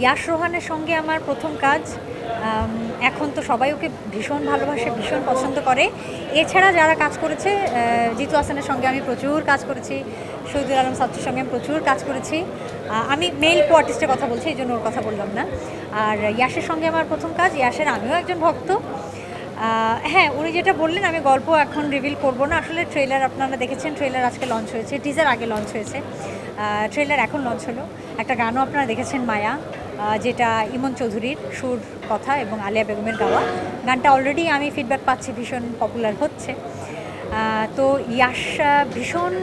ইয়াশ রোহানের সঙ্গে আমার প্রথম কাজ। এখন তো সবাই ওকে ভীষণ ভালোবাসে, ভীষণ পছন্দ করে। এছাড়া যারা কাজ করেছে, জিতু হাসানের সঙ্গে আমি প্রচুর কাজ করেছি, শহীদুল আলম সাচ্চির সঙ্গে আমি প্রচুর কাজ করেছি। আমি মেল কো আর্টিস্টের কথা বলছি, এই জন্য ওর কথা বললাম না। আর ইয়াশের সঙ্গে আমার প্রথম কাজ। ইয়াশের আমিও একজন ভক্ত। হ্যাঁ, উনি যেটা বললেন আমি গল্প এখন রিভিল করব না। আসলে ট্রেলার আপনারা দেখেছেন, ট্রেলার আজকে লঞ্চ হয়েছে, টিজার আগে লঞ্চ হয়েছে, ট্রেলার এখন লঞ্চ হলো। একটা গানও আপনারা দেখেছেন, মায়া, যেটা ইমন চৌধুরীর সুর, কথা এবং আলিয়া বেগমের গাওয়া। গানটা অলরেডি আমি ফিডব্যাক পাচ্ছি ভীষণ পপুলার হচ্ছে। তো ইয়াশ ভীষণ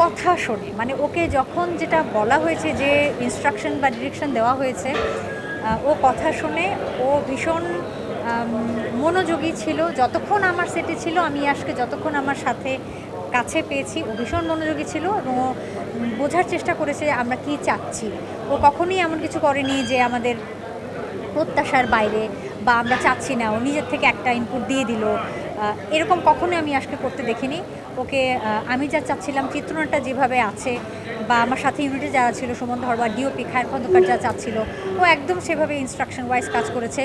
কথা শোনে, মানে ওকে যখন যেটা বলা হয়েছে, যে ইনস্ট্রাকশন বা ডিরেকশন দেওয়া হয়েছে, ও কথা শুনে ও ভীষণ মনোযোগী ছিল। যতক্ষণ আমার সেটে ছিল, আমি ইয়াশকে যতক্ষণ আমার সাথে কাছে পেয়েছি, ও ভীষণ মনোযোগী ছিল এবং ও বোঝার চেষ্টা করেছে আমরা কি চাচ্ছি। ও কখনোই এমন কিছু করেনি যে আমাদের প্রত্যাশার বাইরে বা আমরা চাচ্ছি না, ও নিজের থেকে একটা ইনপুট দিয়ে দিল। এরকম কখনোই আমি আজকে করতে দেখিনি ওকে। আমি যা চাচ্ছিলাম, চিত্রনাট্যটা যেভাবে আছে, বা আমার সাথে ইউনিটে যারা ছিল, সুমন ধর বা ডিওপি খায়ের খন্দকার যা চাচ্ছিল, ও একদম সেভাবে ইনস্ট্রাকশন ওয়াইজ কাজ করেছে।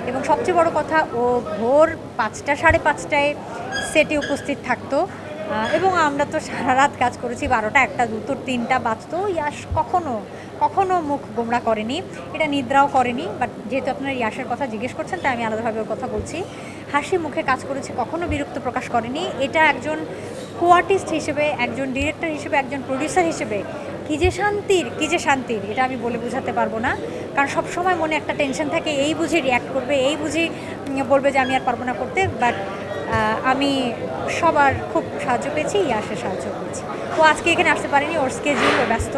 এবং সবচেয়ে বড় কথা, ও ভোর 5টা 5:30টায় সেটে উপস্থিত থাকতো। এবং আমরা তো সারা রাত কাজ করেছি, 12টা 1টা 2টো 3টা বাজতো। ইয়াশ কখনো কখনো মুখ গোমড়া করেনি, এটা নিদ্রাও করেনি। বাট যেহেতু আপনারা ইয়াশের কথা জিজ্ঞেস করছেন, তাই আমি আলাদাভাবে ওর কথা বলছি। হাসি মুখে কাজ করেছে, কখনো বিরক্ত প্রকাশ করেনি। এটা একজন কো আর্টিস্ট হিসেবে, একজন ডিরেক্টর হিসেবে, একজন প্রডিউসার হিসেবে কী যে শান্তির, এটা আমি বলে বোঝাতে পারবো না। কারণ সবসময় মনে একটা টেনশন থাকে, এই বুঝি রিয়্যাক্ট করবে, এই বুঝি বলবে যে আমি আর পারবো না করতে। বাট আমি সবার খুব সাহায্য পেয়েছি, ইয়াশের সাহায্য পেয়েছি। ও আজকে এখানে আসতে পারেনি, ওর স্কেজিউল, ও ব্যস্ত।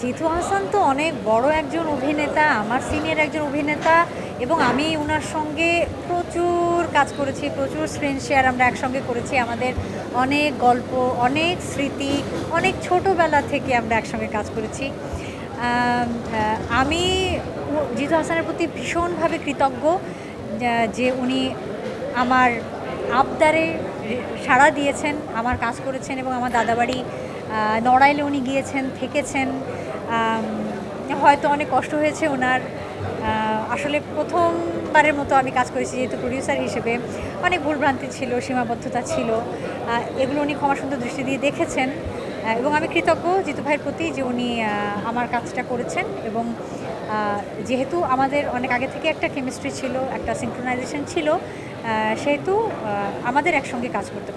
জিতু হাসান তো অনেক বড় একজন অভিনেতা, আমার সিনিয়র একজন অভিনেতা, এবং আমি ওনার সঙ্গে প্রচুর কাজ করেছি, প্রচুর স্ক্রিন শেয়ার আমরা একসঙ্গে করেছি। আমাদের অনেক গল্প, অনেক স্মৃতি, অনেক ছোটোবেলা থেকে আমরা একসঙ্গে কাজ করেছি। আমি জিতু হাসানের প্রতি ভীষণভাবে কৃতজ্ঞ যে উনি আমার আবদারে সাড়া দিয়েছেন, আমার কাজ করেছেন, এবং আমার দাদাবাড়ি নড়াইলে উনি গিয়েছেন, থেকেছেন। হয়তো অনেক কষ্ট হয়েছে ওনার। আসলে প্রথমবারের মতো আমি কাজ করেছি, যেহেতু প্রডিউসার হিসেবে অনেক ভুলভ্রান্তি ছিল, সীমাবদ্ধতা ছিল, এগুলো উনি ক্ষমা সুন্দর দৃষ্টি দিয়ে দেখেছেন। এবং আমি কৃতজ্ঞ জিতু ভাইয়ের প্রতি যে উনি আমার কাজটা করেছেন। এবং যেহেতু আমাদের অনেক আগে থেকে একটা কেমিস্ট্রি ছিল, একটা সিনক্রোনাইজেশন ছিল, সেহেতু আমাদের একসঙ্গে কাজ করতে